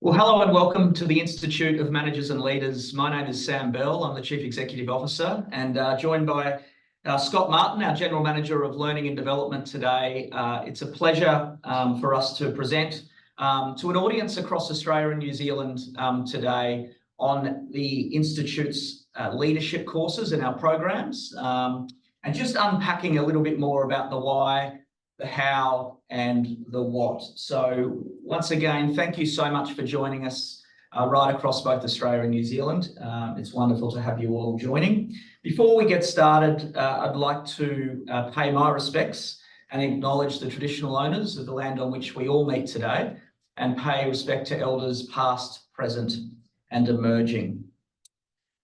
Well, hello and welcome to the Institute of Managers and Leaders. My name is Sam Bell. I'm the Chief Executive Officer and joined by Scott Martin, our General Manager of Learning and Development today. It's a pleasure for us to present to an audience across Australia and New Zealand today on the Institute's leadership courses and our programs, and just unpacking a little bit more about the why, the how and the what. So once again, thank you so much for joining us right across both Australia and New Zealand. It's wonderful to have you all joining. Before we get started, I'd like to pay my respects and acknowledge the traditional owners of the land on which we all meet today and pay respect to elders past, present and emerging.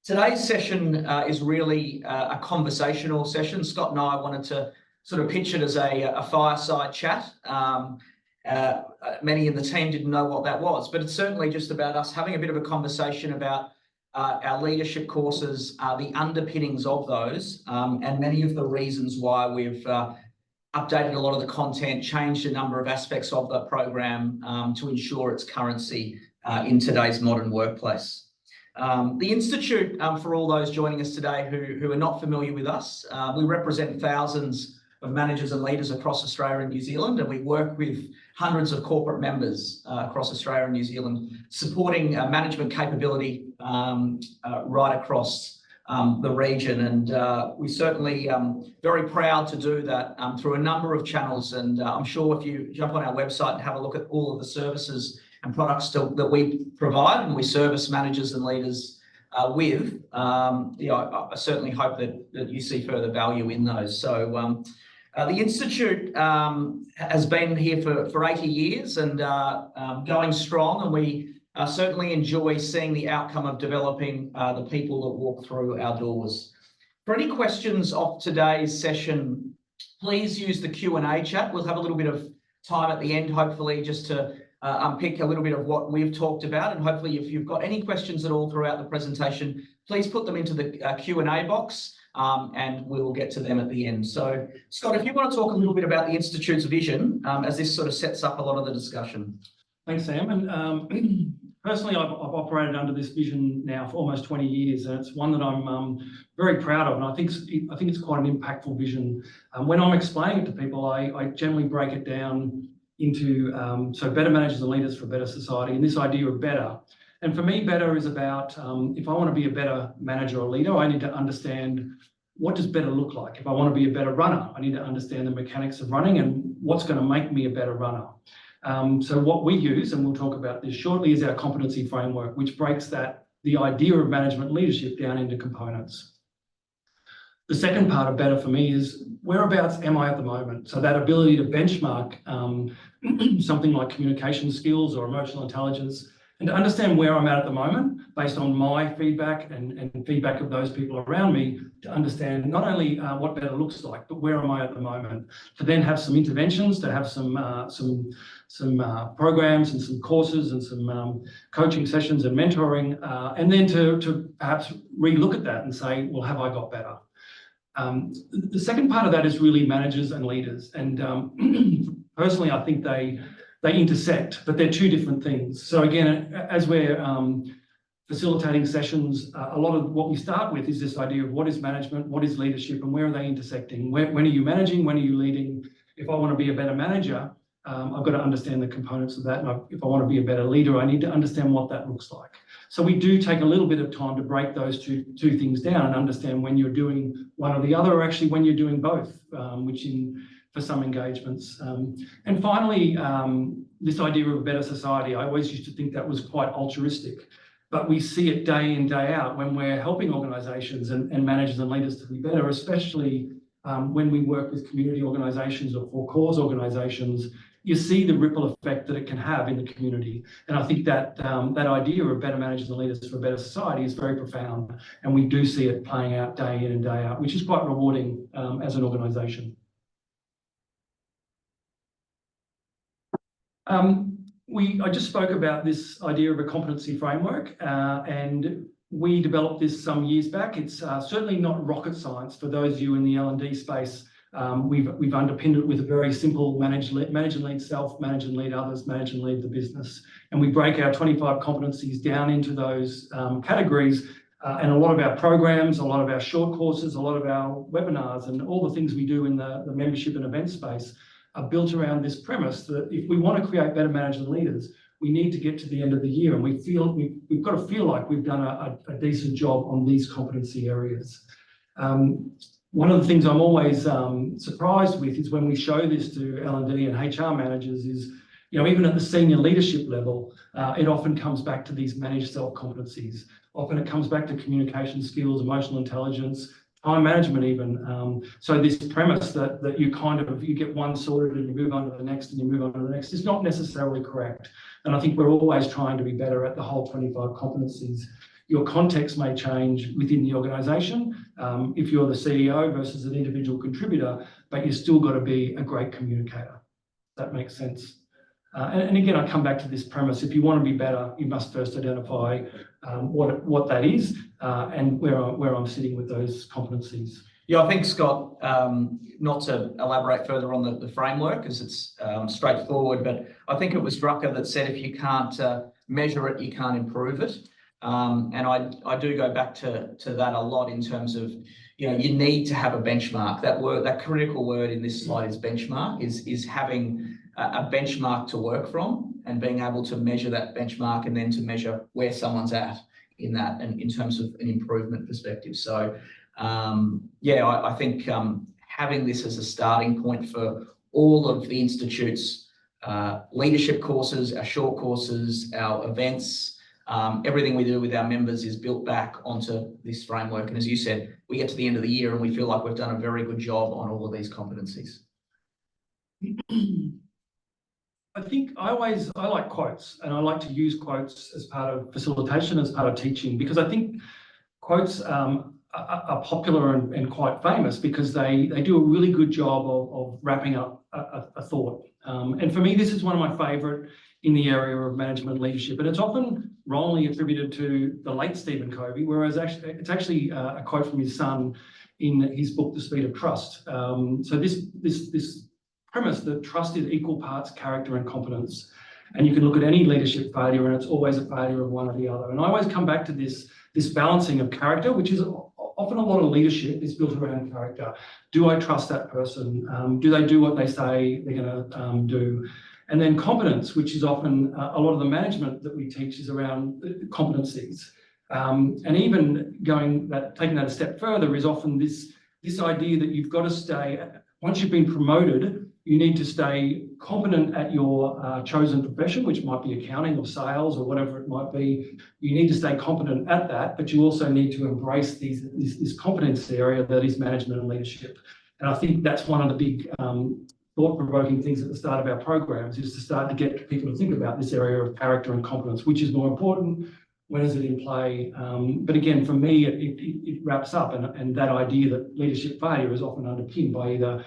Today's session is really a conversational session. Scott and I wanted to sort of pitch it as a fireside chat. Many in the team didn't know what that was, but it's certainly just about us having a bit of a conversation about our leadership courses, the underpinnings of those, and many of the reasons why we've updated a lot of the content, changed a number of aspects of the program to ensure its currency in today's modern workplace. The Institute, for all those joining us today who are not familiar with us, we represent thousands of managers and leaders across Australia and New Zealand, and we work with hundreds of corporate members across Australia and New Zealand, supporting management capability right across the region. And we certainly very proud to do that through a number of channels. And I'm sure if you jump on our website and have a look at all of the services and products that we provide and we service managers and leaders with, I certainly hope that you see further value in those. So the Institute has been here for 80 years and going strong, and we certainly enjoy seeing the outcome of developing the people that walk through our doors. For any questions of today's session, please use the Q&A chat. We'll have a little bit of time at the end, hopefully, just to unpick a little bit of what we've talked about. And hopefully, if you've got any questions at all throughout the presentation, please put them into the Q&A box. And we'll get to them at the end. So, Scott, if you want to talk a little bit about the Institute's vision, as this sort of sets up a lot of the discussion. Thanks, Sam. And personally, I've operated under this vision now for almost 20 years, and it's one that I'm very proud of. And I think it's quite an impactful vision. When I'm explaining it to people, I generally break it down into so better managers and leaders for a better society, and this idea of better. And for me, better is about, if I want to be a better manager or leader, I need to understand what does better look like. If I want to be a better runner, I need to understand the mechanics of running and what's going to make me a better runner. So what we use, and we'll talk about this shortly, is our competency framework, which breaks the idea of management leadership down into components. The second part of better for me is whereabouts am I at the moment? So that ability to benchmark something like communication skills or emotional intelligence, and to understand where I'm at the moment based on my feedback and feedback of those people around me, to understand not only what better looks like, but where am I at the moment, to then have some interventions, to have some programs and some courses and some coaching sessions and mentoring, and then to perhaps re-look at that and say, well, have I got better? The second part of that is really managers and leaders. And personally, I think they intersect, but they're two different things. So again, as we're facilitating sessions, a lot of what we start with is this idea of what is management, what is leadership, and where are they intersecting? When are you managing? When are you leading? If I want to be a better manager, I've got to understand the components of that. And if I want to be a better leader, I need to understand what that looks like. So we do take a little bit of time to break those two things down and understand when you're doing one or the other, or actually when you're doing both, for some engagements. And finally, this idea of a better society, I always used to think that was quite altruistic, but we see it day in, day out when we're helping organisations and managers and leaders to be better, especially when we work with community organisations or for-cause organisations. You see the ripple effect that it can have in the community. And I think that that idea of better managers and leaders for a better society is very profound. And we do see it playing out day in and day out, which is quite rewarding as an organisation. I just spoke about this idea of a competency framework, and we developed this some years back. It's certainly not rocket science for those of you in the L&D space We've underpinned it with a very simple manage and lead self, manage and lead others, manage and lead the business. And we break our 25 competencies down into those categories. And a lot of our programs, a lot of our short courses, a lot of our webinars, and all the things we do in the membership and event space are built around this premise that if we want to create better managers and leaders, we need to get to the end of the year, and we've got to feel like we've done a decent job on these competency areas. One of the things I'm always surprised with is when we show this to L&D and HR managers is, even at the senior leadership level, it often comes back to these managed self competencies. Often it comes back to communication skills, emotional intelligence, time management even. So this premise that you get one sorted and you move on to the next and you move on to the next is not necessarily correct. And I think we're always trying to be better at the whole 25 competencies. Your context may change within the organisation if you're the CEO versus an individual contributor, but you've still got to be a great communicator. That makes sense. And again, I come back to this premise. If you want to be better, you must first identify what that is and where I'm sitting with those competencies. Yeah, I think, Scott, not to elaborate further on the framework, as it's straightforward, but I think it was Drucker that said if you can't measure it, you can't improve it. And I do go back to that a lot in terms of, you need to have a benchmark. That critical word in this slide is benchmark, is having a benchmark to work from and being able to measure that benchmark and then to measure where someone's at in that and in terms of an improvement perspective. So, I think having this as a starting point for all of the Institute's leadership courses, our short courses, our events, everything we do with our members is built back onto this framework. And as you said, we get to the end of the year and we feel like we've done a very good job on all of these competencies. I think I like quotes, and I like to use quotes as part of facilitation, as part of teaching, because I think quotes are popular and quite famous because they do a really good job of wrapping up a thought. And for me, this is one of my favourite in the area of management leadership, and it's often wrongly attributed to the late Stephen Covey, whereas it's actually a quote from his son in his book, The Speed of Trust. So this premise that trust is equal parts character and competence, and you can look at any leadership failure and it's always a failure of one or the other. And I always come back to this balancing of character, which is often a lot of leadership is built around character. Do I trust that person? Do they do what they say they're going to do? And then competence, which is often a lot of the management that we teach is around competencies. And even taking that a step further is often this idea that you've got to stay, once you've been promoted, you need to stay competent at your chosen profession, which might be accounting or sales or whatever it might be. You need to stay competent at that, but you also need to embrace this competence area that is management and leadership. And I think that's one of the big thought-provoking things at the start of our programs is to start to get people to think about this area of character and competence, which is more important, when is it in play? But again, for me, it wraps up and that idea that leadership failure is often underpinned by either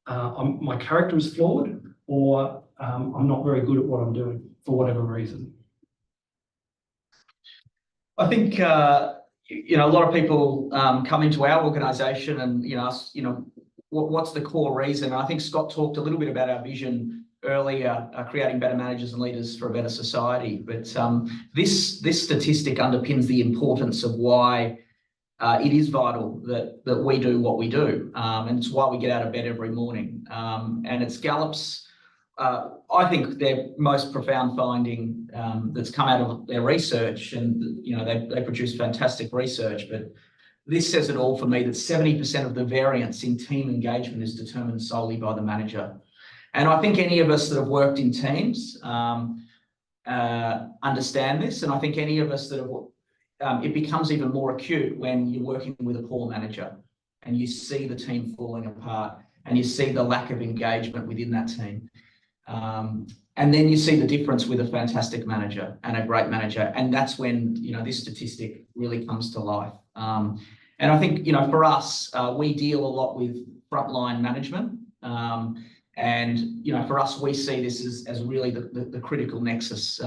my character is flawed or I'm not very good at what I'm doing for whatever reason. I think, a lot of people come into our organisation and, ask, what's the core reason? And I think Scott talked a little bit about our vision earlier, creating better managers and leaders for a better society. But this statistic underpins the importance of why it is vital that we do what we do. And it's why we get out of bed every morning. And it's Gallup's, I think, their most profound finding that's come out of their research. And, they produce fantastic research. But this says it all for me, that 70% of the variance in team engagement is determined solely by the manager. And I think any of us that have worked in teams understand this. And I think any of us that have, it becomes even more acute when you're working with a poor manager and you see the team falling apart and you see the lack of engagement within that team. And then you see the difference with a fantastic manager and a great manager. And that's when, this statistic really comes to life. And I think, for us, we deal a lot with frontline management. And, for us, we see this as really the critical nexus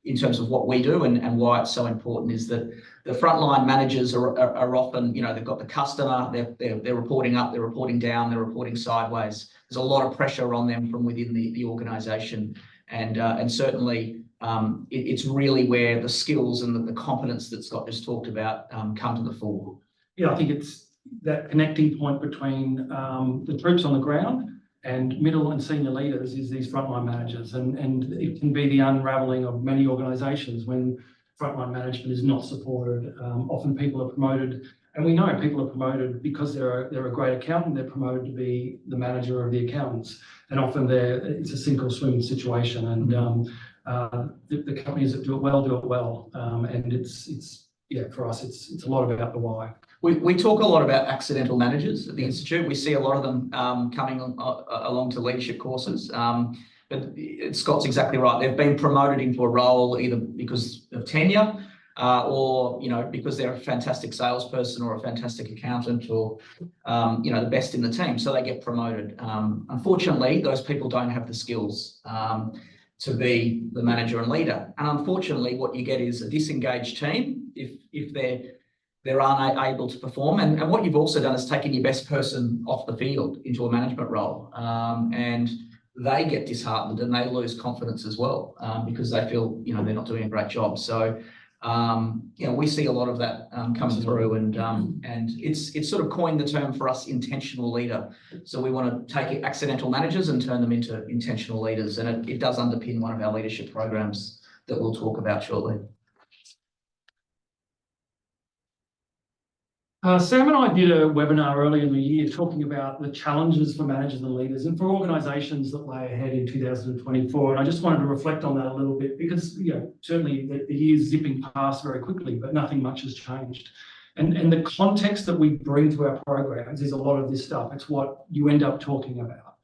in terms of what we do and why it's so important is that the frontline managers are often, they've got the customer, they're reporting up, they're reporting down, they're reporting sideways. There's a lot of pressure on them from within the organisation, and certainly it's really where the skills and the competence that Scott just talked about come to the fore. Yeah, I think it's that connecting point between the troops on the ground and middle and senior leaders is these frontline managers, and it can be the unravelling of many organisations when frontline management is not supported. Often people are promoted, and we know people are promoted because they're a great accountant. They're promoted to be the manager of the accountants, and often it's a sink or swim situation. And the companies that do it well, and it's for us it's a lot about the why. We talk a lot about accidental managers at the Institute. We see a lot of them coming along to leadership courses. But Scott's exactly right. They've been promoted into a role either because of tenure or, because they're a fantastic salesperson or a fantastic accountant or, the best in the team. So they get promoted. Unfortunately, those people don't have the skills to be the manager and leader. And unfortunately, what you get is a disengaged team if they're unable to perform. And what you've also done is taken your best person off the field into a management role. And they get disheartened and they lose confidence as well because they feel, they're not doing a great job. So, we see a lot of that coming through, and it's sort of coined the term for us, intentional leader. So we want to take accidental managers and turn them into intentional leaders. And it does underpin one of our leadership programs that we'll talk about shortly. Sam and I did a webinar earlier in the year talking about the challenges for managers and leaders and for organisations that lay ahead in 2024. And I just wanted to reflect on that a little bit because, certainly the year's zipping past very quickly, but nothing much has changed. And the context that we bring to our programs is a lot of this stuff. It's what you end up talking about.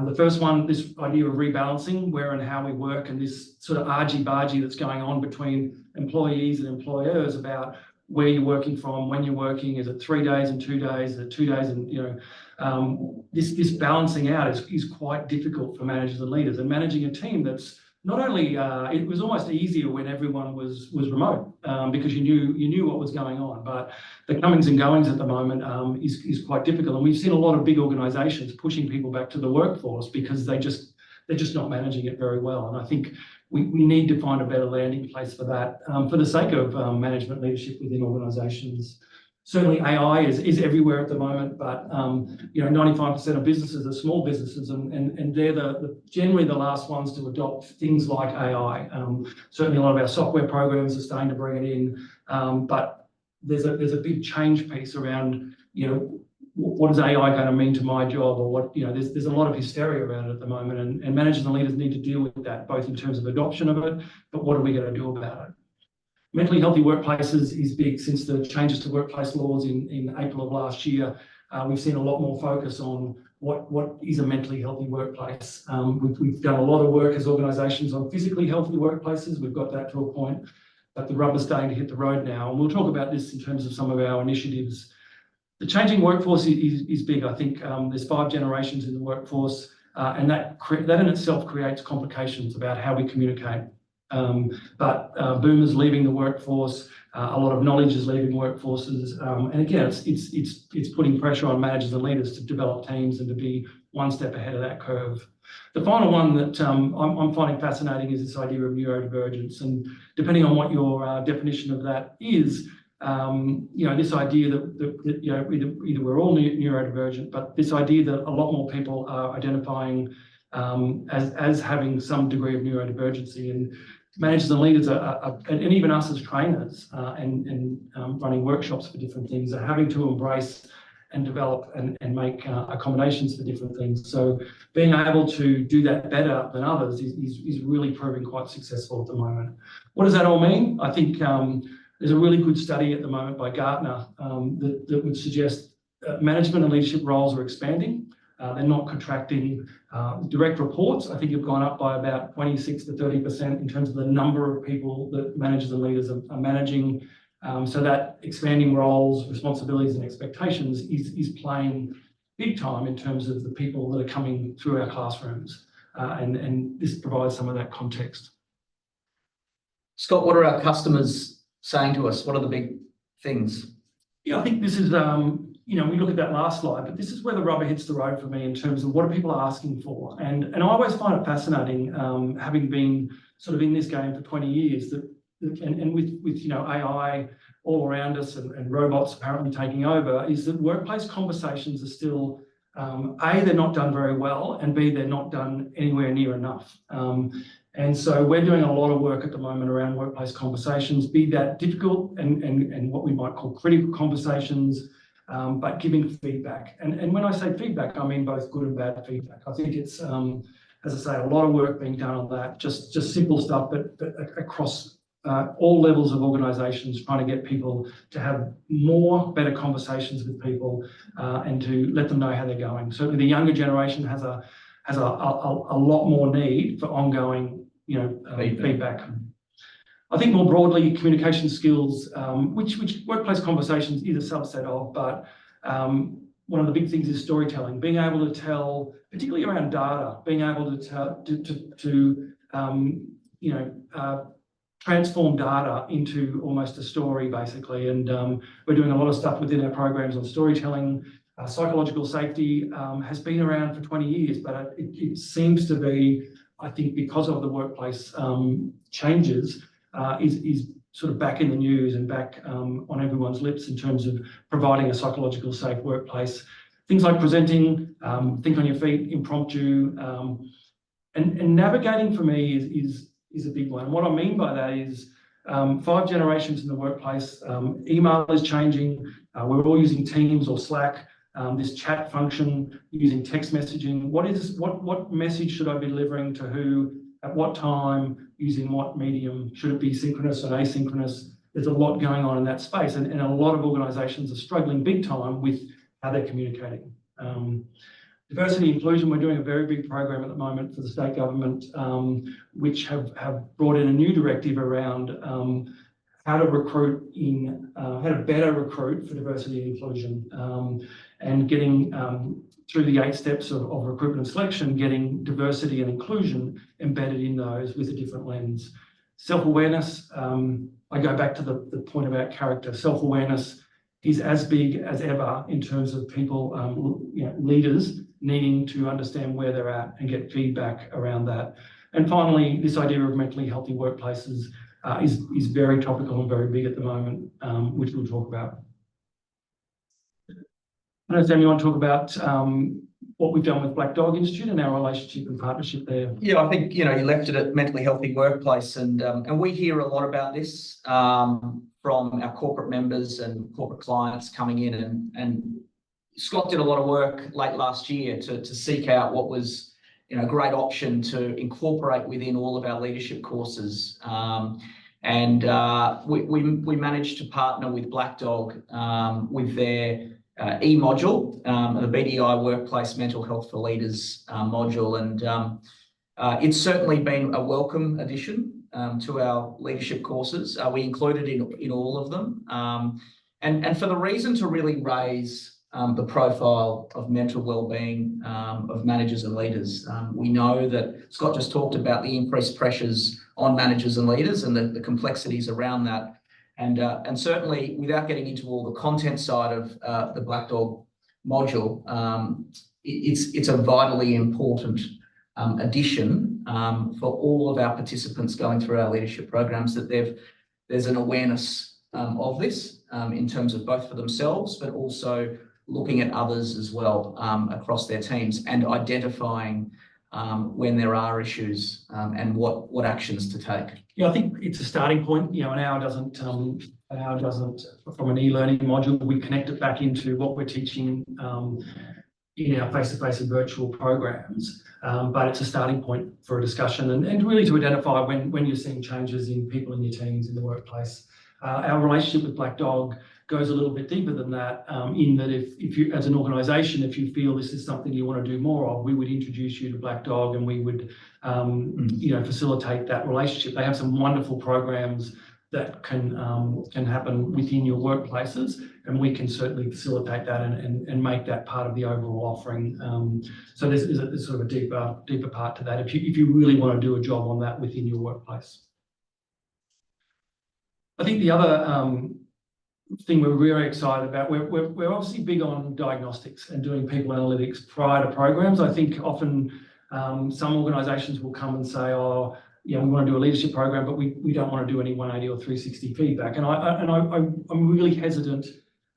The first one, this idea of rebalancing where and how we work, and this sort of argy-bargy that's going on between employees and employers about where you're working from, when you're working, is it 3 days and 2 days, is it 2 days and, this balancing out is quite difficult for managers and leaders. And managing a team that's not only, it was almost easier when everyone was remote because you knew what was going on, but the comings and goings at the moment is quite difficult. And we've seen a lot of big organisations pushing people back to the workforce because they're just not managing it very well. And I think we need to find a better landing place for that, for the sake of management leadership within organisations. Certainly AI is everywhere at the moment, but 95% of businesses are small businesses, and they're generally the last ones to adopt things like AI. Certainly a lot of our software programs are starting to bring it in, but there's a big change piece around, what is AI going to mean to my job, or what, there's a lot of hysteria around it at the moment, and managers and leaders need to deal with that, both in terms of adoption of it, but what are we going to do about it? Mentally healthy workplaces is big. Since the changes to workplace laws in April of last year, we've seen a lot more focus on what is a mentally healthy workplace. We've done a lot of work as organisations on physically healthy workplaces. We've got that to a point, but the rubber's starting to hit the road now. And we'll talk about this in terms of some of our initiatives. The changing workforce is big. I think there's 5 generations in the workforce, and that in itself creates complications about how we communicate. But boomers leaving the workforce, a lot of knowledge is leaving workforces, and again, it's putting pressure on managers and leaders to develop teams and to be one step ahead of that curve. The final one that I'm finding fascinating is this idea of neurodivergence, and depending on what your definition of that is, this idea that either we're all neurodivergent, but this idea that a lot more people are identifying as having some degree of neurodivergency, and managers and leaders and even us as trainers and running workshops for different things are having to embrace and develop and make accommodations for different things. So being able to do that better than others is really proving quite successful at the moment. What does that all mean? I think there's a really good study at the moment by Gartner that would suggest management and leadership roles are expanding. They're not contracting. Direct reports, I think, have gone up by about 26 to 30% in terms of the number of people that managers and leaders are managing. So that expanding roles, responsibilities and expectations is playing big time in terms of the people that are coming through our classrooms. And this provides some of that context. Scott, what are our customers saying to us? What are the big things? Yeah, I think this is, we look at that last slide, but this is where the rubber hits the road for me in terms of what are people asking for. And I always find it fascinating, having been sort of in this game for 20 years, and with AI all around us and robots apparently taking over, is that workplace conversations are still, A, they're not done very well, and B, they're not done anywhere near enough. And so we're doing a lot of work at the moment around workplace conversations, be that difficult and what we might call critical conversations, but giving feedback. And when I say feedback, I mean both good and bad feedback. I think it's, as I say, a lot of work being done on that, just simple stuff, but across all levels of organisations, trying to get people to have better conversations with people and to let them know how they're going. Certainly the younger generation has a lot more need for ongoing, feedback. I think more broadly, communication skills, which workplace conversations is a subset of, but one of the big things is storytelling, being able to tell, particularly around data, being able to transform data into almost a story, basically. And we're doing a lot of stuff within our programs on storytelling. Psychological safety has been around for 20 years, but it seems to be, I think, because of the workplace changes, is sort of back in the news and back on everyone's lips in terms of providing a psychological safe workplace. Things like presenting, think on your feet, impromptu, and navigating for me is a big one. And what I mean by that is 5 generations in the workplace. Email is changing. We're all using Teams or Slack. This chat function, using text messaging. What message should I be delivering to who, at what time, using what medium? Should it be synchronous or asynchronous? There's a lot going on in that space, and a lot of organisations are struggling big time with how they're communicating. Diversity inclusion, we're doing a very big program at the moment for the state government, which have brought in a new directive around how to better recruit for diversity and inclusion, and getting through the 8 steps of recruitment and selection, getting diversity and inclusion embedded in those with a different lens. Self-awareness, I go back to the point about character. Self-awareness is as big as ever in terms of people, leaders needing to understand where they're at and get feedback around that. And finally, this idea of mentally healthy workplaces is very topical and very big at the moment, which we'll talk about. I don't know, Sam, you want to talk about what we've done with Black Dog Institute and our relationship and partnership there? Yeah, I think, you left it at mentally healthy workplace, and we hear a lot about this from our corporate members and corporate clients coming in, and Scott did a lot of work late last year to seek out what was, a great option to incorporate within all of our leadership courses. And we managed to partner with Black Dog with their e-module, the BDI Workplace Mental Health for Leaders module. And it's certainly been a welcome addition to our leadership courses. We included in all of them. And for the reason to really raise the profile of mental wellbeing of managers and leaders. We know that Scott just talked about the increased pressures on managers and leaders and the complexities around that. And certainly, without getting into all the content side of the Black Dog module, it's a vitally important addition for all of our participants going through our leadership programs, that there's an awareness of this in terms of both for themselves, but also looking at others as well across their teams and identifying when there are issues and what actions to take. Yeah, I think it's a starting point. An hour doesn't, from an e-learning module, we connect it back into what we're teaching in our face-to-face and virtual programs. But it's a starting point for a discussion and really to identify when you're seeing changes in people in your teams in the workplace. Our relationship with Black Dog goes a little bit deeper than that, in that if you, as an organisation, if you feel this is something you want to do more of, we would introduce you to Black Dog and we would, facilitate that relationship. They have some wonderful programs that can happen within your workplaces, and we can certainly facilitate that and make that part of the overall offering. So there's sort of a deeper part to that if you really want to do a job on that within your workplace. I think the other thing we're really excited about, we're obviously big on diagnostics and doing people analytics prior to programs. I think often some organisations will come and say, oh, yeah, we want to do a leadership program, but we don't want to do any 180 or 360 feedback. And I'm really hesitant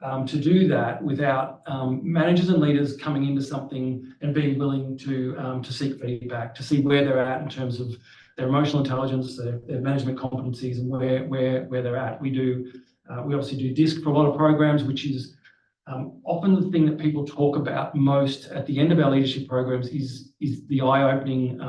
to do that without managers and leaders coming into something and being willing to seek feedback, to see where they're at in terms of their emotional intelligence, their management competencies, and where they're at. We obviously do DISC for a lot of programs, which is often the thing that people talk about most at the end of our leadership programs is the eye-opening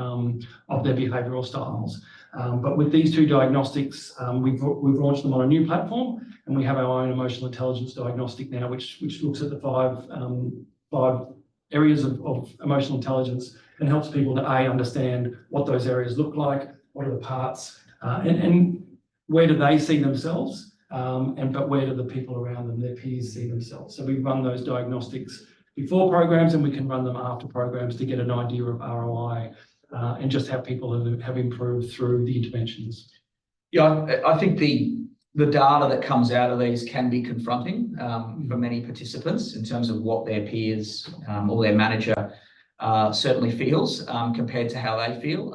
of their behavioural styles. But with these two diagnostics, we've launched them on a new platform, and we have our own emotional intelligence diagnostic now, which looks at the five areas of emotional intelligence and helps people to understand what those areas look like, what are the parts, and where do they see themselves. But where do the people around them, their peers, see themselves? So we run those diagnostics before programs, and we can run them after programs to get an idea of ROI and just how people have improved through the interventions. Yeah, I think the data that comes out of these can be confronting for many participants in terms of what their peers or their manager certainly feels compared to how they feel.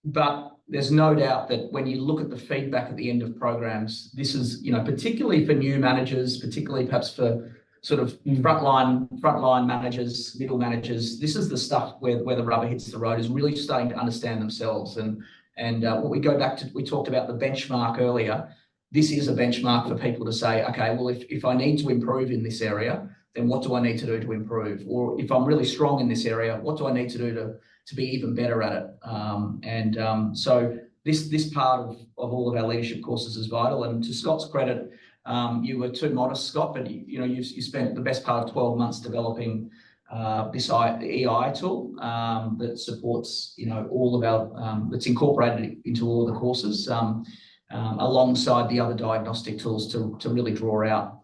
But there's no doubt that when you look at the feedback at the end of programs, this is, particularly for new managers, particularly perhaps for sort of frontline managers, middle managers, this is the stuff where the rubber hits the road, is really starting to understand themselves. And what we go back to, we talked about the benchmark earlier. This is a benchmark for people to say, okay, well, if I need to improve in this area, then what do I need to do to improve? Or if I'm really strong in this area, what do I need to do to be even better at it? So this part of all of our leadership courses is vital. And to Scott's credit, you were too modest, Scott, but you spent the best part of 12 months developing this EI tool that supports all of our that's incorporated into all of the courses alongside the other diagnostic tools to really draw out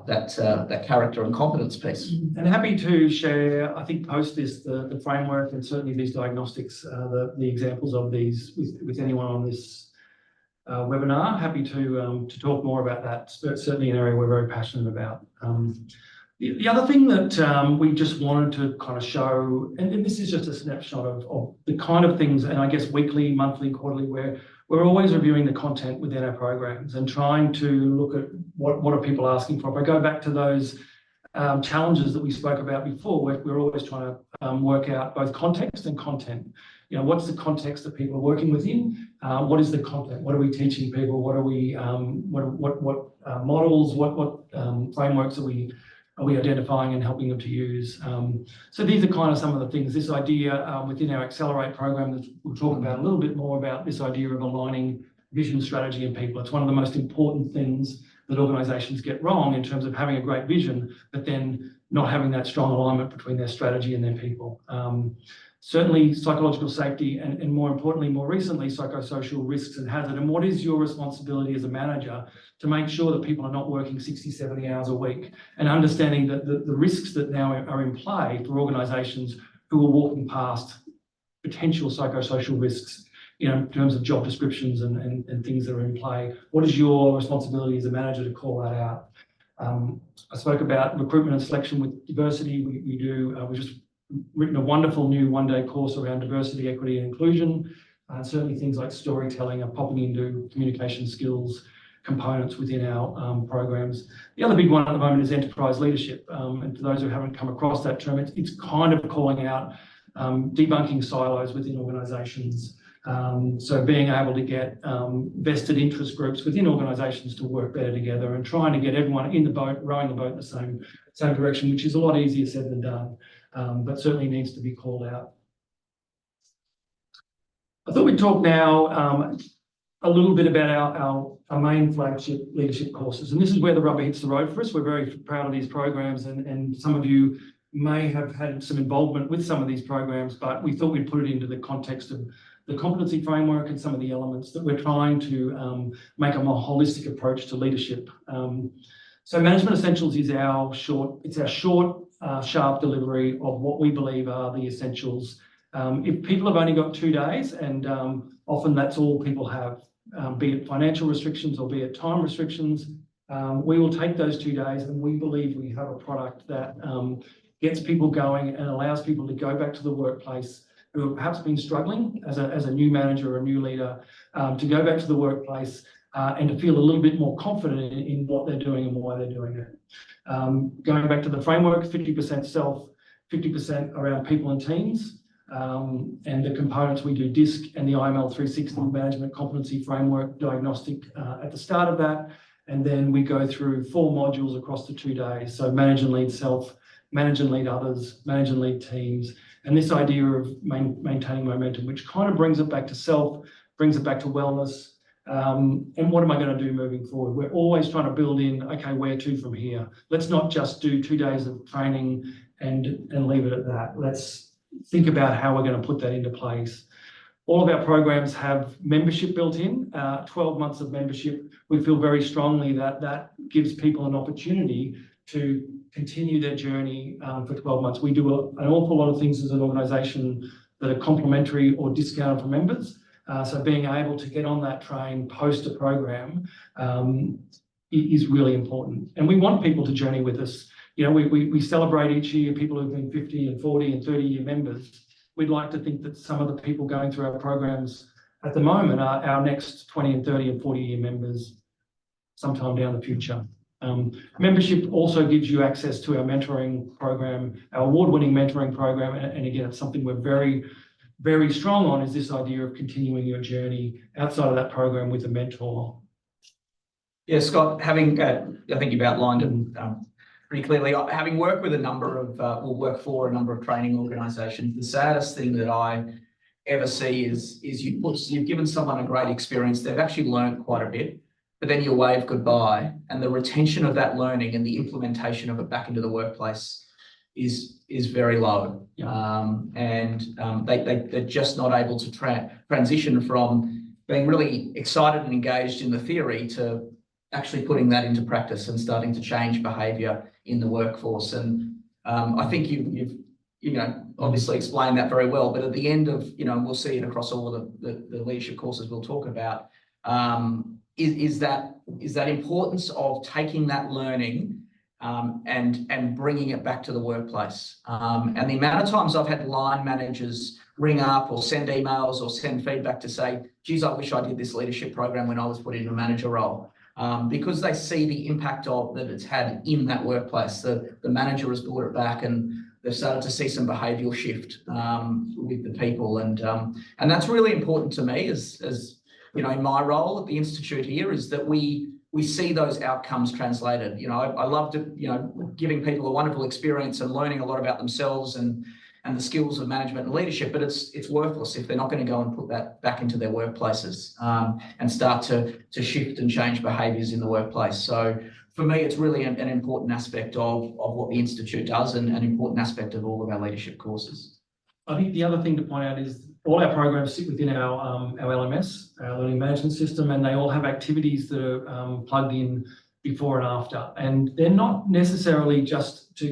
that character and competence piece. And happy to share, I think, post this, the framework and certainly these diagnostics, the examples of these with anyone on this webinar. Happy to talk more about that. It's certainly an area we're very passionate about. The other thing that we just wanted to kind of show, and this is just a snapshot of the kind of things, and I guess weekly, monthly, quarterly, where we're always reviewing the content within our programs and trying to look at what are people asking for. If I go back to those challenges that we spoke about before, we're always trying to work out both context and content. What's the context that people are working within? What is the content? What are we teaching people? What are we? What models? What frameworks are we identifying and helping them to use? So these are kind of some of the things. This idea within our Accelerate program, that we'll talk about a little bit more about this idea of aligning vision, strategy, and people. It's one of the most important things that organisations get wrong in terms of having a great vision, but then not having that strong alignment between their strategy and their people. Certainly psychological safety and more importantly, more recently, psychosocial risks and hazard. And what is your responsibility as a manager to make sure that people are not working 60, 70 hours a week, and understanding that the risks that now are in play for organisations who are walking past potential psychosocial risks, in terms of job descriptions and things that are in play. What is your responsibility as a manager to call that out? I spoke about recruitment and selection with diversity. We just written a wonderful new one-day course around diversity, equity, and inclusion. Certainly things like storytelling are popping into communication skills components within our programs. The other big one at the moment is enterprise leadership. And for those who haven't come across that term, it's kind of calling out debunking silos within organisations. So being able to get vested interest groups within organisations to work better together and trying to get everyone in the boat, rowing the boat in the same direction, which is a lot easier said than done. But certainly needs to be called out. I thought we'd talk now a little bit about our main flagship leadership courses. And this is where the rubber hits the road for us. We're very proud of these programs, and some of you may have had some involvement with some of these programs, but we thought we'd put it into the context of the competency framework and some of the elements that we're trying to make a more holistic approach to leadership. So Management Essentials is our short, sharp delivery of what we believe are the essentials. If people have only got 2 days, and often that's all people have, be it financial restrictions or be it time restrictions, we will take those 2 days, and we believe we have a product that gets people going and allows people to go back to the workplace who have perhaps been struggling as a new manager or a new leader, to go back to the workplace and to feel a little bit more confident in what they're doing and why they're doing it. Going back to the framework, 50% self, 50% around people and teams, and the components we do DISC and the IML 360 management competency framework diagnostic at the start of that. And then we go through 4 modules across the 2 days. So manage and lead self, manage and lead others, manage and lead teams, and this idea of maintaining momentum, which kind of brings it back to self, brings it back to wellness. And what am I going to do moving forward? We're always trying to build in, okay, where to from here? Let's not just do 2 days of training and leave it at that. Let's think about how we're going to put that into place. All of our programs have membership built in, 12 months of membership. We feel very strongly that that gives people an opportunity to continue their journey for 12 months. We do an awful lot of things as an organisation that are complimentary or discounted for members. So being able to get on that train post a program is really important. And we want people to journey with us. You know, we celebrate each year people who've been 50 and 40 and 30-year members. We'd like to think that some of the people going through our programs at the moment are our next 20 and 30 and 40-year members sometime down the future. Membership also gives you access to our mentoring program, our award-winning mentoring program. And again, it's something we're very, very strong on, is this idea of continuing your journey outside of that program with a mentor. Yeah, Scott, having, I think you've outlined it pretty clearly, having worked with a number of, or worked for a number of training organisations, the saddest thing that I ever see is you've given someone a great experience, they've actually learned quite a bit, but then you wave goodbye, and the retention of that learning and the implementation of it back into the workplace is very low. Yeah. They're just not able to transition from being really excited and engaged in the theory to actually putting that into practice and starting to change behaviour in the workforce. And I think you've obviously explained that very well, but at the end of, we'll see it across all of the leadership courses we'll talk about, is that importance of taking that learning and bringing it back to the workplace. And the amount of times I've had line managers ring up or send emails or send feedback to say, geez, I wish I did this leadership program when I was put in a manager role. Because they see the impact that it's had in that workplace. The manager has brought it back, and they've started to see some behavioural shift with the people, and that's really important to me as in my role at the Institute here, is that we see those outcomes translated. I love giving people a wonderful experience and learning a lot about themselves and the skills of management and leadership, but it's worthless if they're not going to go and put that back into their workplaces and start to shift and change behaviours in the workplace. So for me, it's really an important aspect of what the Institute does, and an important aspect of all of our leadership courses. I think the other thing to point out is all our programs sit within our LMS, our learning management system, and they all have activities that are plugged in before and after. And they're not necessarily just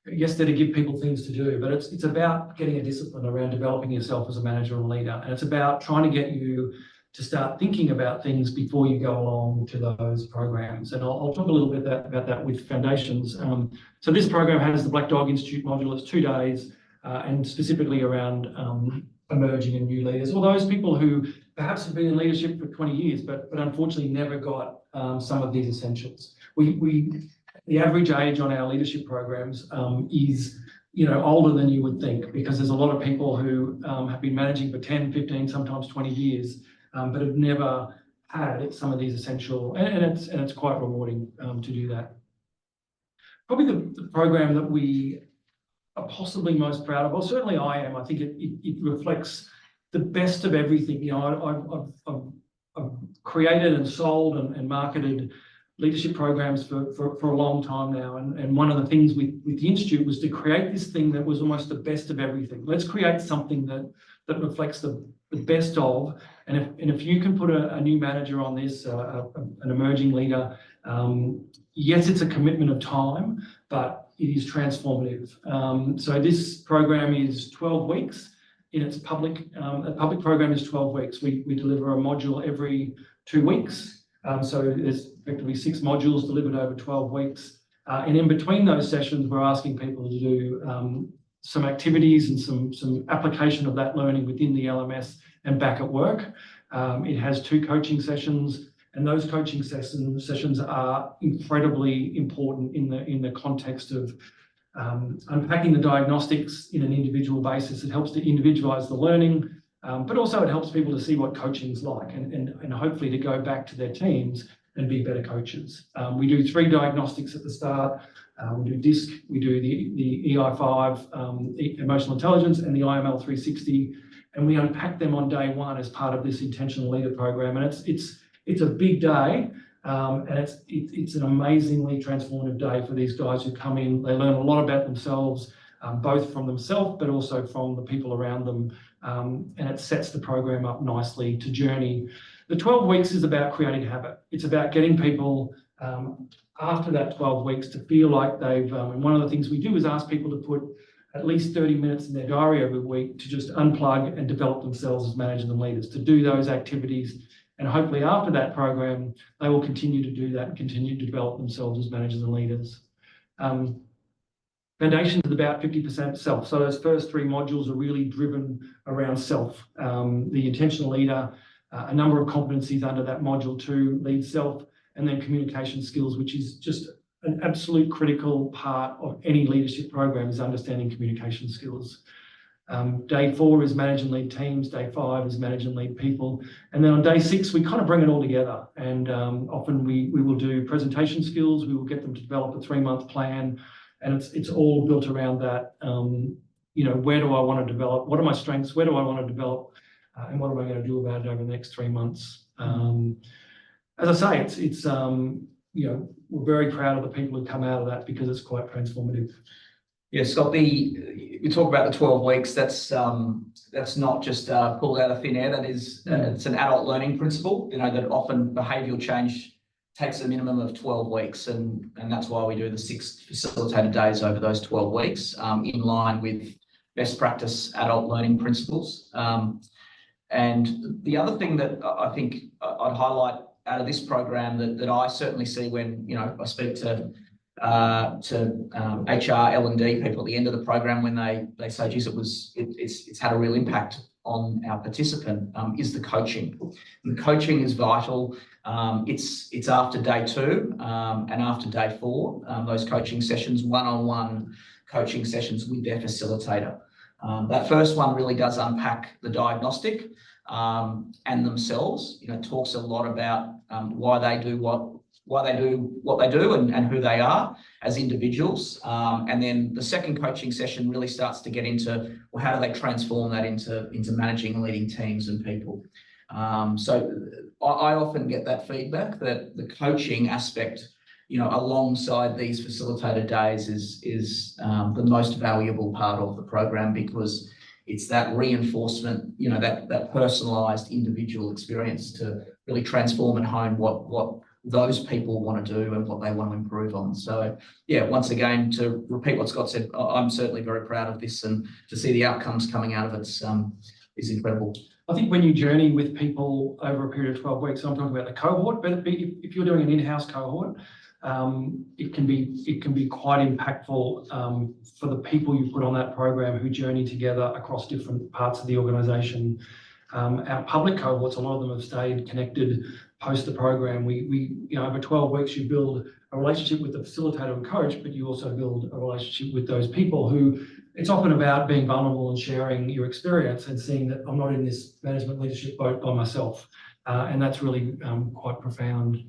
yes, they're to give people things to do, but it's about getting a discipline around developing yourself as a manager and leader. And it's about trying to get you to start thinking about things before you go along to those programs. And I'll talk a little bit about that with Foundations. So this program has the Black Dog Institute module. It's 2 days, and specifically around emerging and new leaders, or those people who perhaps have been in leadership for 20 years, but unfortunately never got some of these essentials. The average age on our leadership programs is older than you would think, because there's a lot of people who have been managing for 10, 15, sometimes 20 years, but have never had some of these essential, and it's quite rewarding to do that. Probably the program that we are possibly most proud of, or certainly I am, I think it reflects the best of everything. I've created and sold and marketed leadership programs for a long time now. And one of the things with the Institute was to create this thing that was almost the best of everything. Let's create something that reflects the best of, and if you can put a new manager on this, an emerging leader, yes, it's a commitment of time, but it is transformative. So this program is 12 weeks. in its public program is 12 weeks. We deliver a module every 2 weeks. So there's effectively 6 modules delivered over 12 weeks. And in between those sessions, we're asking people to do some activities and some application of that learning within the LMS and back at work. It has 2 coaching sessions, and those coaching sessions are incredibly important in the context of unpacking the diagnostics in an individual basis. It helps to individualize the learning, but also it helps people to see what coaching's like and hopefully to go back to their teams and be better coaches. We do 3 diagnostics at the start. We do DISC, we do the EI5, emotional intelligence, and the IML 360, and we unpack them on day 1 as part of this intentional leader program. And it's a big day. And it's an amazingly transformative day for these guys who come in. They learn a lot about themselves, both from themselves, but also from the people around them. And it sets the program up nicely to journey. The 12 weeks is about creating habit. It's about getting people after that 12 weeks to feel like they've, and one of the things we do is ask people to put at least 30 minutes in their diary every week to just unplug and develop themselves as managers and leaders, to do those activities. And hopefully after that program, they will continue to do that and continue to develop themselves as managers and leaders. Foundation is about 50% self. So those first 3 modules are really driven around self. The intentional leader, a number of competencies under that module 2, lead self, and then communication skills, which is just an absolute critical part of any leadership program, is understanding communication skills. Day 4 is manage and lead teams. Day 5 is manage and lead people. And then on day 6, we kind of bring it all together. And often we will do presentation skills. We will get them to develop a 3-month plan. And it's all built around that, where do I want to develop? What are my strengths? Where do I want to develop? And what am I going to do about it over the next 3 months? As I say, we're very proud of the people who come out of that because it's quite transformative. Yeah, Scott, we talk about the 12 weeks. That's not just pulled out of thin air. That is, it's an adult learning principle, that often behavioural change takes a minimum of 12 weeks. And that's why we do the 6 facilitated days over those 12 weeks, in line with best practice adult learning principles. And the other thing that I think I'd highlight out of this program that I certainly see when, I speak to HR, L&D people at the end of the program, when they say, geez, it's had a real impact on our participant, is the coaching. And the coaching is vital. It's after day 2 and after day 4, those coaching sessions, one-on-one coaching sessions with their facilitator. That first one really does unpack the diagnostic and themselves. Talks a lot about why they do what they do and who they are as individuals. And then the second coaching session really starts to get into, well, how do they transform that into managing and leading teams and people? So I often get that feedback that the coaching aspect, alongside these facilitated days is the most valuable part of the program, because it's that reinforcement, that personalised individual experience to really transform and hone what those people want to do and what they want to improve on. So yeah, once again, to repeat what Scott said, I'm certainly very proud of this, and to see the outcomes coming out of it is incredible. I think when you journey with people over a period of 12 weeks, I'm talking about the cohort, but if you're doing an in-house cohort, it can be quite impactful for the people you put on that program who journey together across different parts of the organisation. Our public cohorts, a lot of them have stayed connected post the program. We over 12 weeks, you build a relationship with the facilitator and coach, but you also build a relationship with those people who, it's often about being vulnerable and sharing your experience and seeing that I'm not in this management leadership boat by myself. And that's really quite profound.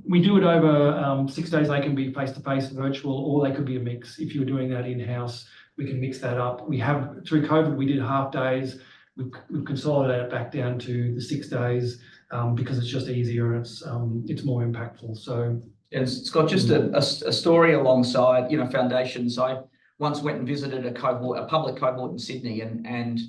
We do it over 6 days. They can be face-to-face, virtual, or they could be a mix. If you're doing that in-house, we can mix that up. We have, through COVID, we did half days. We've consolidated it back down to the 6 days because it's just easier and it's more impactful. So, and Scott, just a story alongside, foundations. I once went and visited a public cohort in Sydney, and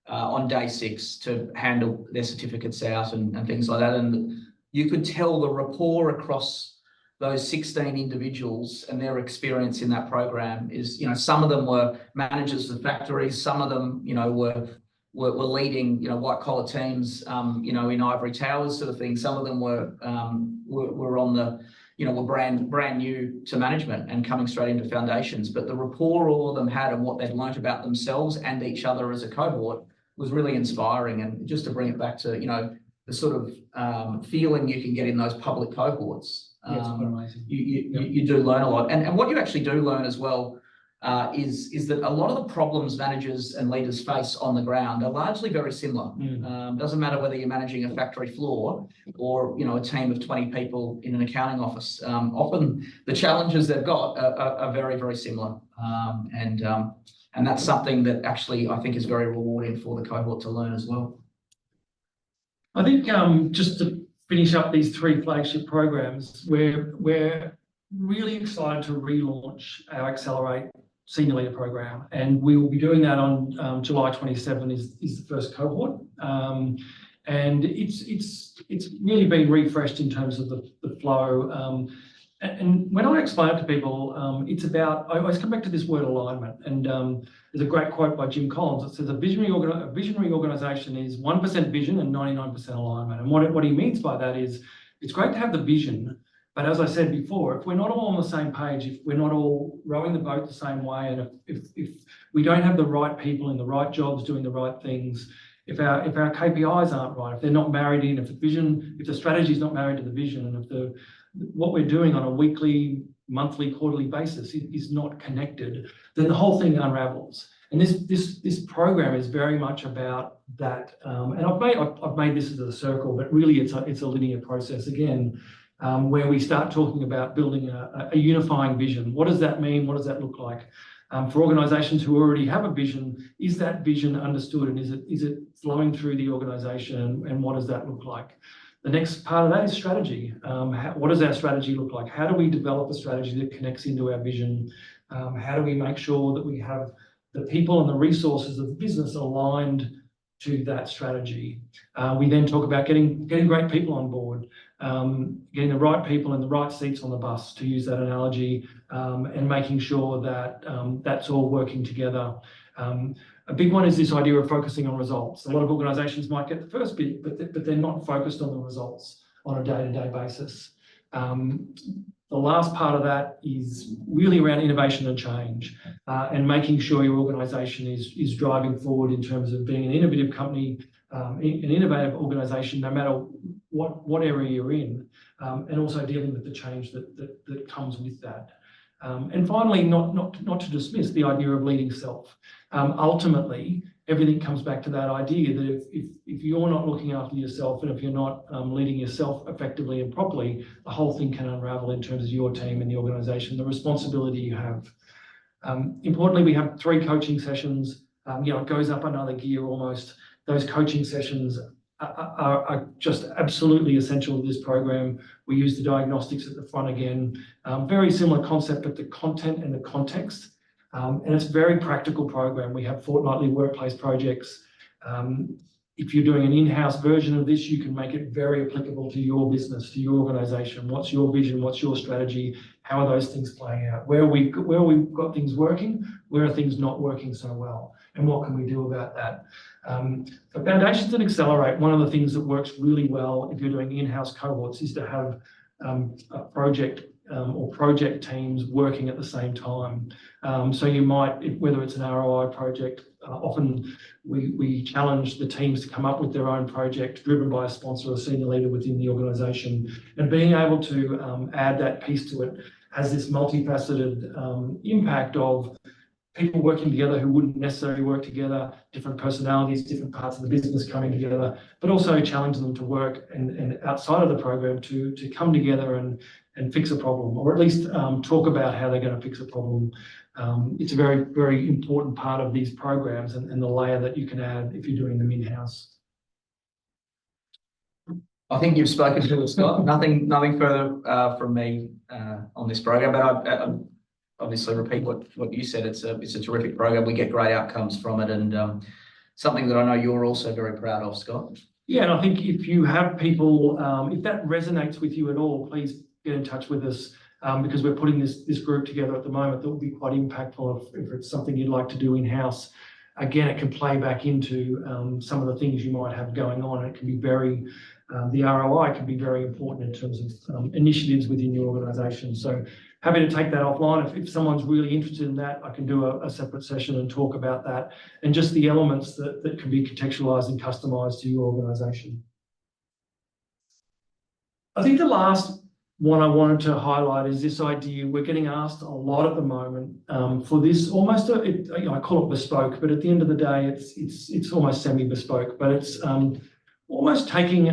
on day 6 to handle their certificates out and things like that. And you could tell the rapport across those 16 individuals and their experience in that program is, some of them were managers of factories, some of them, were leading, white collar teams, in ivory towers sort of thing. Some of them were on the, were brand new to management and coming straight into foundations. But the rapport all of them had and what they'd learnt about themselves and each other as a cohort was really inspiring. And just to bring it back to, the sort of feeling you can get in those public cohorts. Yeah, it's quite amazing. You do learn a lot. And what you actually do learn as well is that a lot of the problems managers and leaders face on the ground are largely very similar. Doesn't matter whether you're managing a factory floor or, a team of 20 people in an accounting office. Often the challenges they've got are very, very similar. And that's something that actually I think is very rewarding for the cohort to learn as well. I think just to finish up these 3 flagship programs, we're really excited to relaunch our Accelerate Senior Leader Program, and we will be doing that on July 27 is the first cohort, and it's really been refreshed in terms of the flow. And when I explain it to people, it's about, I always come back to this word alignment, and there's a great quote by Jim Collins. It says a visionary organisation is 1% vision and 99% alignment. And what he means by that is it's great to have the vision, but as I said before, if we're not all on the same page, if we're not all rowing the boat the same way, and if we don't have the right people in the right jobs doing the right things, if our KPIs aren't right, if they're not married in, if the strategy is not married to the vision, and if what we're doing on a weekly, monthly, quarterly basis is not connected, then the whole thing unravels. And this program is very much about that. And I've made this as a circle, but really it's a linear process again, where we start talking about building a unifying vision. What does that mean? What does that look like? For organisations who already have a vision, is that vision understood, and is it flowing through the organisation, and what does that look like? The next part of that is strategy. What does our strategy look like? How do we develop a strategy that connects into our vision? How do we make sure that we have the people and the resources of the business aligned to that strategy? We then talk about getting great people on board, getting the right people in the right seats on the bus, to use that analogy, and making sure that that's all working together. A big one is this idea of focusing on results. A lot of organisations might get the first bit, but they're not focused on the results on a day-to-day basis. The last part of that is really around innovation and change, and making sure your organisation is driving forward in terms of being an innovative company, an innovative organisation, no matter what area you're in, and also dealing with the change that comes with that. And finally, not to dismiss the idea of leading self. Ultimately, everything comes back to that idea that if you're not looking after yourself, and if you're not leading yourself effectively and properly, the whole thing can unravel in terms of your team and the organisation, the responsibility you have. Importantly, we have 3 coaching sessions. It goes up another gear almost. Those coaching sessions are just absolutely essential to this program. We use the diagnostics at the front again. Very similar concept, but the content and the context. And it's a very practical program. We have fortnightly workplace projects. If you're doing an in-house version of this, you can make it very applicable to your business, to your organisation. What's your vision? What's your strategy? How are those things playing out? Where we've got things working? Where are things not working so well? And what can we do about that? For Foundations and Accelerate, one of the things that works really well if you're doing in-house cohorts is to have a project or project teams working at the same time. So you might, whether it's an ROI project, often we challenge the teams to come up with their own project driven by a sponsor or a senior leader within the organisation, and being able to add that piece to it has this multifaceted impact of people working together who wouldn't necessarily work together, different personalities, different parts of the business coming together, but also challenging them to work and outside of the program to come together and fix a problem, or at least talk about how they're going to fix a problem. It's a very, very important part of these programs and the layer that you can add if you're doing them in-house. I think you've spoken to it, Scott. Nothing further from me on this program, but I obviously repeat what you said. It's a terrific program. We get great outcomes from it, and something that I know you're also very proud of, Scott. Yeah, and I think if you have people, if that resonates with you at all, please get in touch with us, because we're putting this group together at the moment that will be quite impactful if it's something you'd like to do in-house. Again, it can play back into some of the things you might have going on. It can be very, the ROI can be very important in terms of initiatives within your organisation. So happy to take that offline. If someone's really interested in that, I can do a separate session and talk about that and just the elements that can be contextualised and customised to your organisation. I think the last one I wanted to highlight is this idea. We're getting asked a lot at the moment for this almost, I call it bespoke, but at the end of the day, it's almost semi-bespoke, but it's almost taking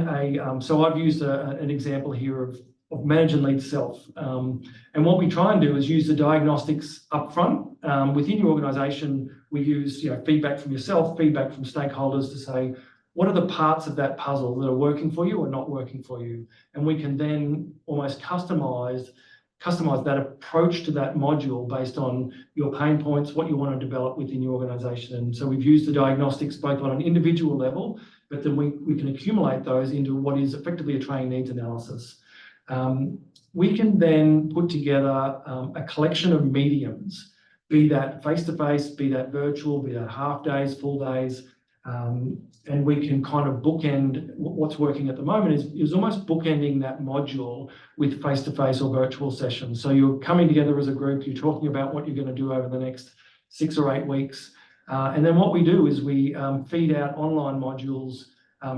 so I've used an example here of manage and lead self. And what we try and do is use the diagnostics upfront. Within your organisation, we use feedback from yourself, feedback from stakeholders to say, what are the parts of that puzzle that are working for you or not working for you? And we can then almost customize that approach to that module based on your pain points, what you want to develop within your organisation. And so we've used the diagnostics both on an individual level, but then we can accumulate those into what is effectively a training needs analysis. We can then put together a collection of mediums, be that face-to-face, be that virtual, be that half days, full days, and we can kind of bookend what's working at the moment is almost bookending that module with face-to-face or virtual sessions. So you're coming together as a group, you're talking about what you're going to do over the next 6 or 8 weeks. And then what we do is we feed out online modules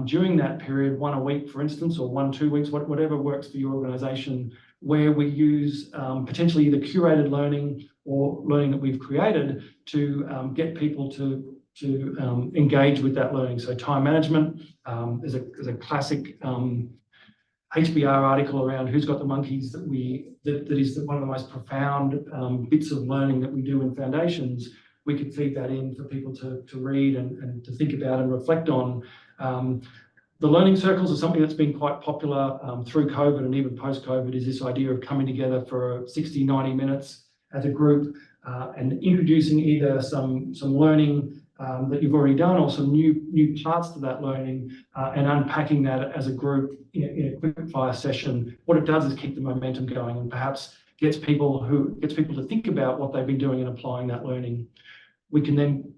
during that period, 1 a week, for instance, or 1, 2 weeks, whatever works for your organisation, where we use potentially either curated learning or learning that we've created to get people to engage with that learning. So time management is a classic HBR article around who's got the monkeys that is one of the most profound bits of learning that we do in foundations. We could feed that in for people to read and to think about and reflect on. The learning circles are something that's been quite popular through COVID and even post-COVID, is this idea of coming together for 60, 90 minutes as a group and introducing either some learning that you've already done or some new parts to that learning and unpacking that as a group in a quick fire session. What it does is keep the momentum going and perhaps gets people to think about what they've been doing and applying that learning. We can then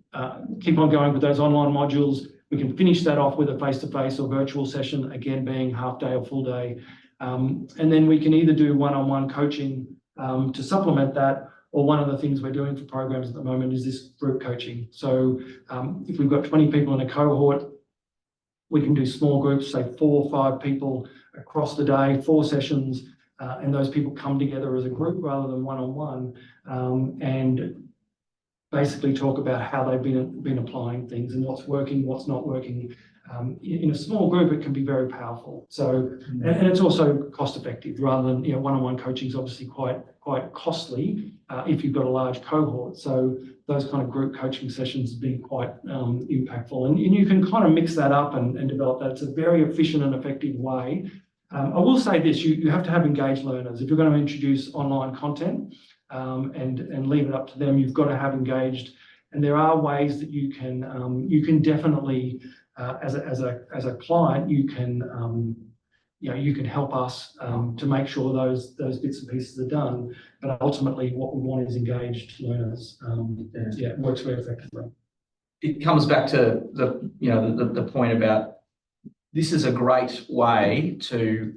keep on going with those online modules. We can finish that off with a face-to-face or virtual session, again being half day or full day. And then we can either do one-on-one coaching to supplement that, or one of the things we're doing for programs at the moment is this group coaching. So if we've got 20 people in a cohort, we can do small groups, say 4 or 5 people across the day, 4 sessions, and those people come together as a group rather than one-on-one, and basically talk about how they've been applying things and what's working, what's not working. In a small group, it can be very powerful. So, and it's also cost effective rather than, one-on-one coaching is obviously quite costly if you've got a large cohort. So those kind of group coaching sessions have been quite impactful. And you can kind of mix that up and develop that. It's a very efficient and effective way. I will say this, you have to have engaged learners. If you're going to introduce online content and leave it up to them, you've got to have engaged. And there are ways that you can definitely, as a client, you can help us to make sure those bits and pieces are done. But ultimately, what we want is engaged learners. It works very effectively. It comes back to the point about this is a great way to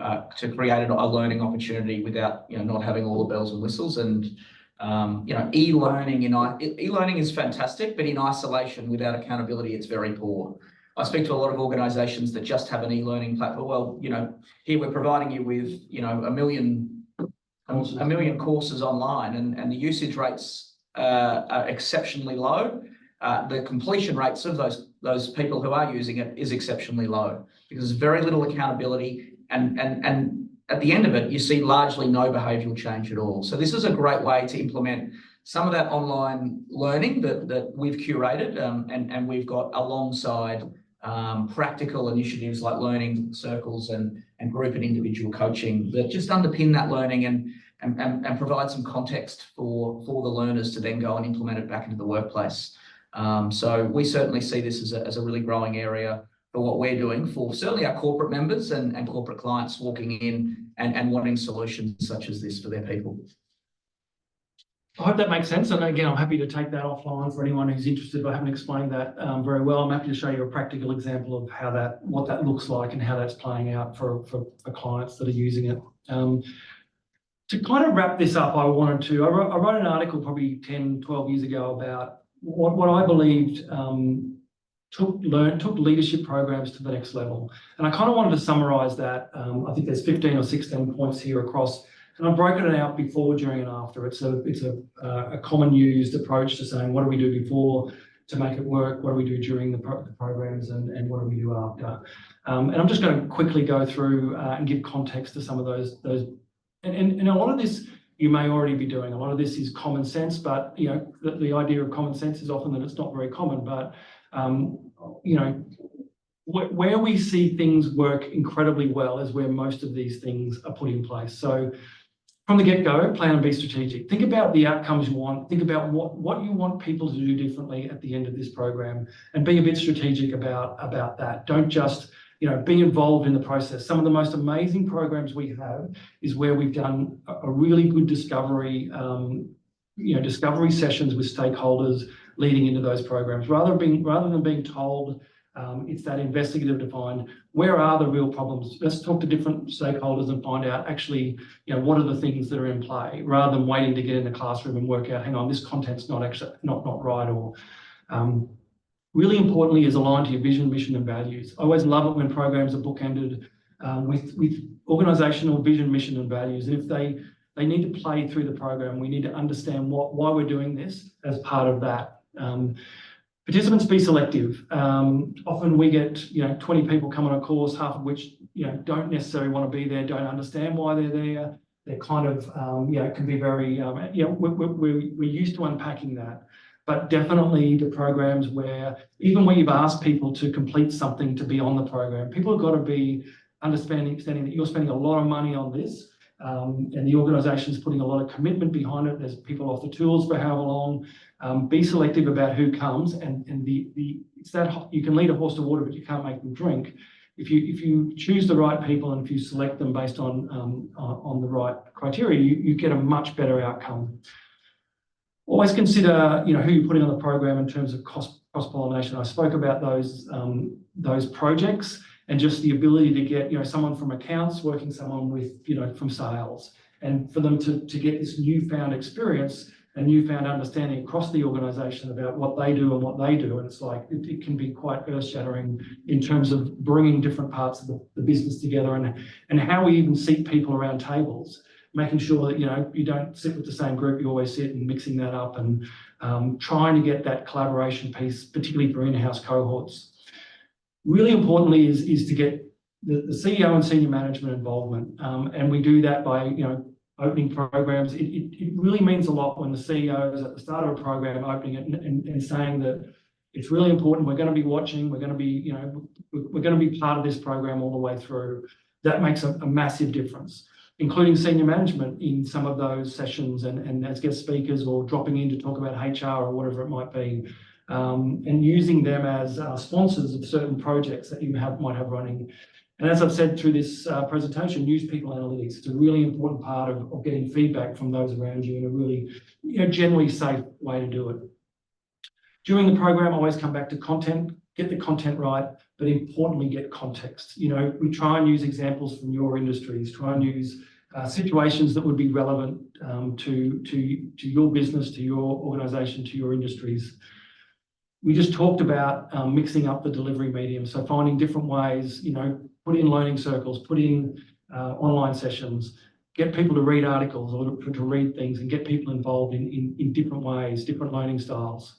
create a learning opportunity without not having all the bells and whistles. And e-learning is fantastic, but in isolation without accountability, it's very poor. I speak to a lot of organisations that just have an e-learning platform. Well, here we're providing you with a million courses online, and the usage rates are exceptionally low. The completion rates of those people who are using it is exceptionally low because there's very little accountability, and at the end of it, you see largely no behavioural change at all. So this is a great way to implement some of that online learning that we've curated and we've got alongside practical initiatives like learning circles and group and individual coaching that just underpin that learning and provide some context for the learners to then go and implement it back into the workplace. So we certainly see this as a really growing area what we're doing for certainly our corporate members and corporate clients walking in and wanting solutions such as this for their people. I hope that makes sense. And again, I'm happy to take that offline for anyone who's interested. I haven't explained that very well. I'm happy to show you a practical example of what that looks like and how that's playing out for clients that are using it. To kind of wrap this up, I wrote an article probably 10, 12 years ago about what I believed took leadership programs to the next level. And I kind of wanted to summarize that. I think there's 15 or 16 points here across. And I've broken it out before, during, and after. It's a common used approach to saying, what do we do before to make it work? What do we do during the programs, and what do we do after? And I'm just going to quickly go through and give context to some of those. And a lot of this you may already be doing. A lot of this is common sense, but you know the idea of common sense is often that it's not very common. But you know, where we see things work incredibly well is where most of these things are put in place. So from the get-go, plan and be strategic. Think about the outcomes you want. Think about what you want people to do differently at the end of this program, and be a bit strategic about that. Don't just be involved in the process. Some of the most amazing programs we have is where we've done a really good discovery, discovery sessions with stakeholders leading into those programs. Rather than being told, it's that investigative to find where are the real problems. Let's talk to different stakeholders and find out actually, what are the things that are in play, rather than waiting to get in the classroom and work out, hang on, this content's not right, or really importantly is aligned to your vision, mission, and values. I always love it when programs are bookended with organisational vision, mission, and values. And if they need to play through the program, we need to understand why we're doing this as part of that. Participants, be selective. Often we get 20 people come on a course, half of which don't necessarily want to be there, don't understand why they're there. They're kind of can be very we're used to unpacking that. But definitely the programs where even when you've asked people to complete something to be on the program, people have got to be understanding that you're spending a lot of money on this, and the organisation is putting a lot of commitment behind it. There's people off the tools for how long. Be selective about who comes, and it's that you can lead a horse to water, but you can't make them drink. If you choose the right people and if you select them based on the right criteria, you get a much better outcome. Always consider who you're putting on the program in terms of cross-pollination. I spoke about those projects and just the ability to get someone from accounts working someone with from sales, and for them to get this newfound experience and newfound understanding across the organisation about what they do and what they do. And it's like it can be quite earth-shattering in terms of bringing different parts of the business together, and how we even seat people around tables, making sure that you don't sit with the same group you always sit, and mixing that up, and trying to get that collaboration piece, particularly for in-house cohorts. Really importantly is to get the CEO and senior management involvement, and we do that by opening programs. It really means a lot when the CEO is at the start of a program opening it and saying that it's really important. We're going to be watching. We're going to be we're going to be part of this program all the way through. That makes a massive difference, including senior management in some of those sessions and as guest speakers, or dropping in to talk about HR or whatever it might be, and using them as sponsors of certain projects that you might have running. And as I've said through this presentation, use people analytics. It's a really important part of getting feedback from those around you in a really generally safe way to do it. During the program, I always come back to content. Get the content right, but importantly, get context. We try and use examples from your industries, try and use situations that would be relevant to your business, to your organisation, to your industries. We just talked about mixing up the delivery medium, so finding different ways, put in learning circles, put in online sessions, get people to read articles or to read things, and get people involved in different ways, different learning styles.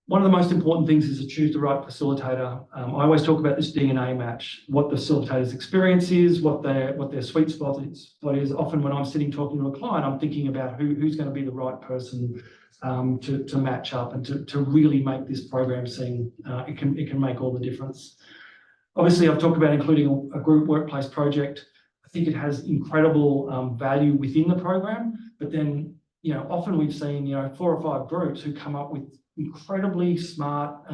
One of the most important things is to choose the right facilitator. I always talk about this DNA match, what the facilitator's experience is, what their sweet spot is. Often when I'm sitting talking to a client, I'm thinking about who's going to be the right person to match up and to really make this program sing. It can make all the difference. Obviously, I've talked about including a group workplace project. I think it has incredible value within the program, but then often we've seen 4 or 5 groups who come up with incredibly smart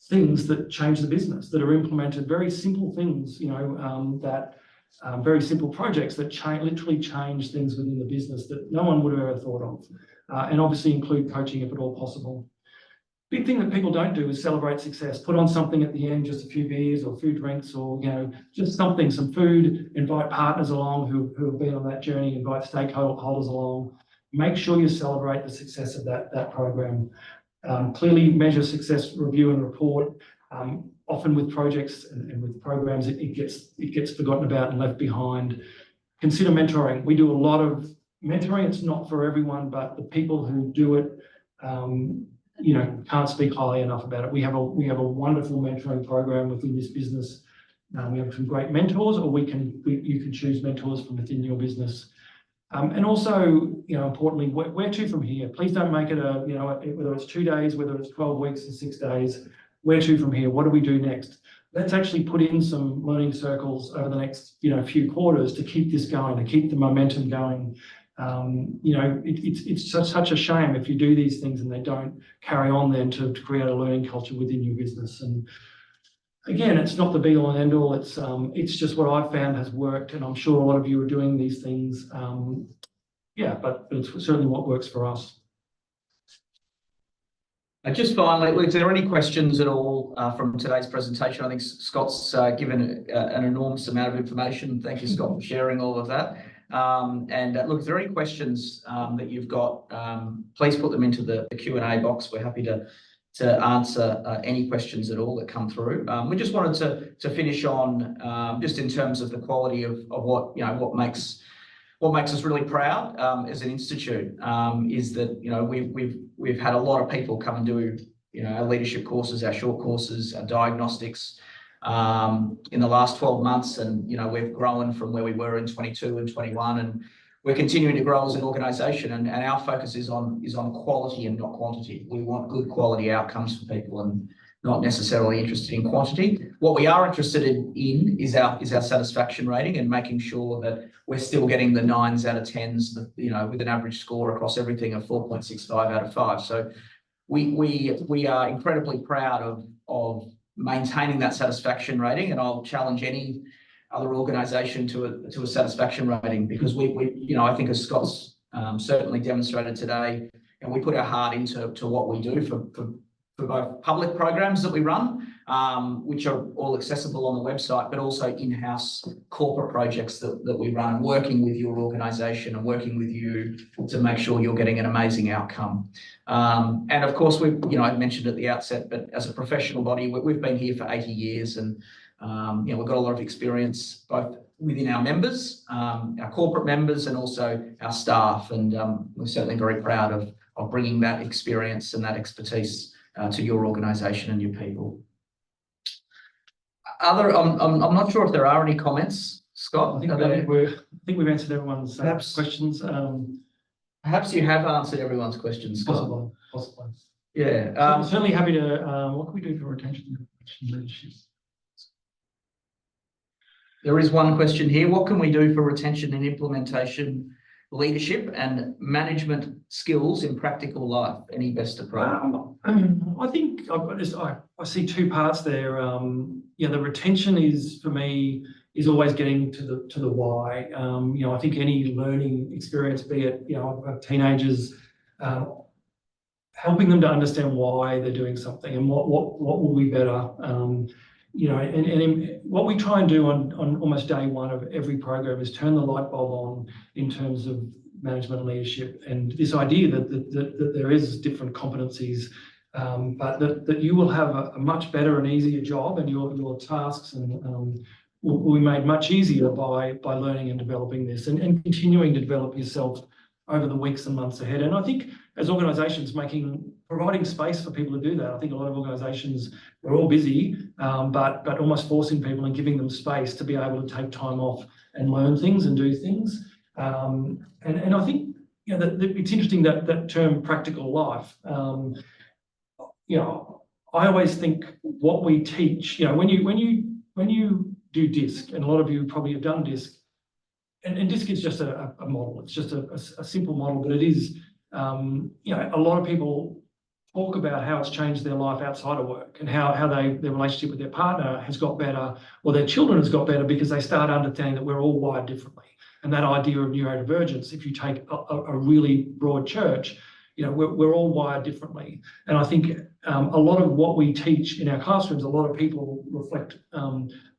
things that change the business, that are implemented, very simple things, very simple projects that literally change things within the business that no one would have ever thought of. And obviously include coaching if at all possible. Big thing that people don't do is celebrate success. Put on something at the end, just a few beers or few drinks, or just something, some food. Invite partners along who have been on that journey. Invite stakeholders along. Make sure you celebrate the success of that program. Clearly measure success, review and report. Often with projects and with programs, it gets forgotten about and left behind. Consider mentoring. We do a lot of mentoring. It's not for everyone, but the people who do it, can't speak highly enough about it. We have a wonderful mentoring program within this business. We have some great mentors, or you can choose mentors from within your business. And also, importantly, where to from here? Please don't make it whether it's 2 days, whether it's 12 weeks or 6 days. Where to from here? What do we do next? Let's actually put in some learning circles over the next few quarters to keep this going, to keep the momentum going. It's such a shame if you do these things and they don't carry on then to create a learning culture within your business. And again, it's not the be all and end all. It's just what I've found has worked, and I'm sure a lot of you are doing these things. But it's certainly what works for us. Just finally, is there any questions at all from today's presentation? I think Scott's given an enormous amount of information. Thank you, Scott, for sharing all of that. Look, if there are any questions that you've got, please put them into the Q&A box. We're happy to answer any questions at all that come through. We just wanted to finish on just in terms of the quality of what makes us really proud as an institute is that we've had a lot of people come and do our leadership courses, our short courses, our diagnostics in the last 12 months, and we've grown from where we were in 22 and 21, and we're continuing to grow as an organisation. And our focus is on quality and not quantity. We want good quality outcomes for people and not necessarily interested in quantity. What we are interested in is our satisfaction rating and making sure that we're still getting the 9s out of 10s, with an average score across everything of 4.65 out of 5. So we are incredibly proud of maintaining that satisfaction rating, and I'll challenge any other organisation to a satisfaction rating, because I think as Scott's certainly demonstrated today, and we put our heart into what we do for both public programs that we run, which are all accessible on the website, but also in-house corporate projects that we run, working with your organisation and working with you to make sure you're getting an amazing outcome. And of course, I mentioned at the outset, but as a professional body, we've been here for 80 years, and we've got a lot of experience both within our members, our corporate members, and also our staff. And we're certainly very proud of bringing that experience and that expertise to your organisation and your people. I'm not sure if there are any comments, Scott. I think we've answered everyone's questions. Perhaps you have answered everyone's questions, Scott. Possibly. Yeah. I'm certainly happy to. What can we do for retention and leadership? There is one question here. What can we do for retention and implementation, leadership and management skills in practical life? Any best approach? I think I see two parts there. The retention is, for me, is always getting to the why. I think any learning experience, be it teenagers, helping them to understand why they're doing something and what will be better. And what we try and do on almost day one of every program is turn the light bulb on in terms of management and leadership, and this idea that there is different competencies, but that you will have a much better and easier job, and your tasks will be made much easier by learning and developing this and continuing to develop yourself over the weeks and months ahead. And I think as organisations, providing space for people to do that. I think a lot of organisations are all busy, but almost forcing people and giving them space to be able to take time off and learn things and do things. And I think that it's interesting that term practical life. I always think what we teach. When you do DISC, and a lot of you probably have done DISC. And DISC is just a model. It's just a simple model, but it is, a lot of people talk about how it's changed their life outside of work and how their relationship with their partner has got better or their children has got better because they start understanding that we're all wired differently. And that idea of neurodivergence, if you take a really broad church, you know, we're all wired differently. And I think a lot of what we teach in our classrooms, a lot of people reflect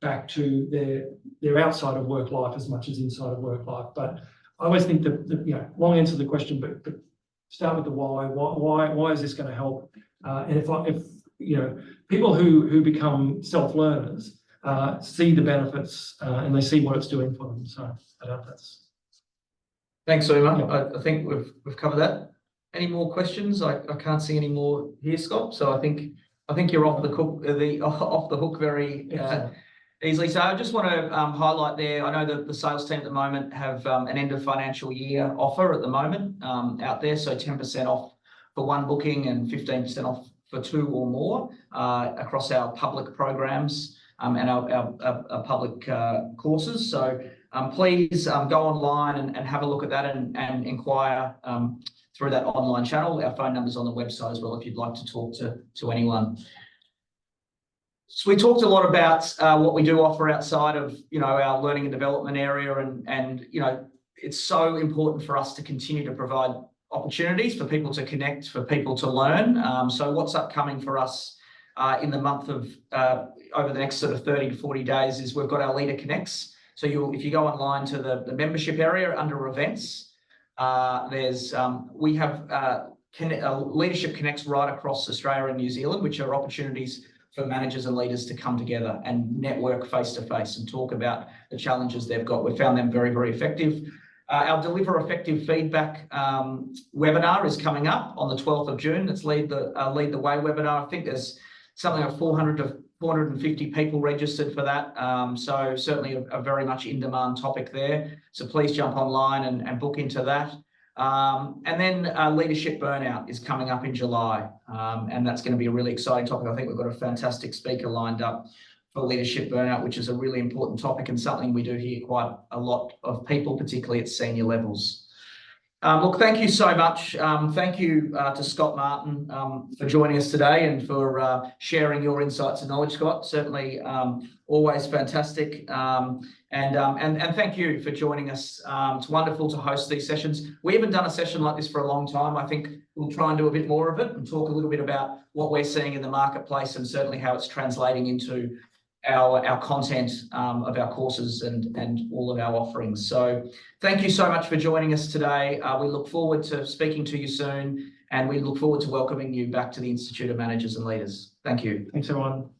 back to their outside of work life as much as inside of work life. But I always think that you know, long answer to the question, but start with the why. Why is this going to help? And if you know, people who become self-learners see the benefits and they see what it's doing for them. So I doubt that's. Thanks, Uma. Yeah. I think we've covered that. Any more questions? I can't see any more here, Scott. So I think you're off the hook very easily. So I just want to highlight there. I know that the sales team at the moment have an end of financial year offer at the moment out there. So 10% off for one booking and 15% off for two or more across our public programs and our public courses. So please go online and have a look at that and inquire through that online channel. Our phone number's on the website as well if you'd like to talk to anyone. So we talked a lot about what we do offer outside of, you know, our learning and development area, and you know, it's so important for us to continue to provide opportunities for people to connect, for people to learn. So what's upcoming for us in the month of over the next sort of 30 to 40 days is we've got our Leader Connects. So if you go online to the membership area under events, we have Leadership Connects right across Australia and New Zealand, which are opportunities for managers and leaders to come together and network face to face and talk about the challenges they've got. We found them very, very effective. Our Deliver Effective Feedback webinar is coming up on the 12th of June. It's Lead the Way webinar. I think there's something like 400 to 450 people registered for that. So certainly a very much in-demand topic there. So please jump online and book into that. And then Leadership Burnout is coming up in July. And that's going to be a really exciting topic. I think we've got a fantastic speaker lined up for Leadership Burnout, which is a really important topic and something we do hear quite a lot of people, particularly at senior levels. Look, thank you so much. Thank you to Scott Martin for joining us today and for sharing your insights and knowledge, Scott. Certainly always fantastic. And thank you for joining us. It's wonderful to host these sessions. We haven't done a session like this for a long time. I think we'll try and do a bit more of it and talk a little bit about what we're seeing in the marketplace and certainly how it's translating into our content of our courses and all of our offerings. So thank you so much for joining us today. We look forward to speaking to you soon, and we look forward to welcoming you back to the Institute of Managers and Leaders. Thank you. Thanks, everyone.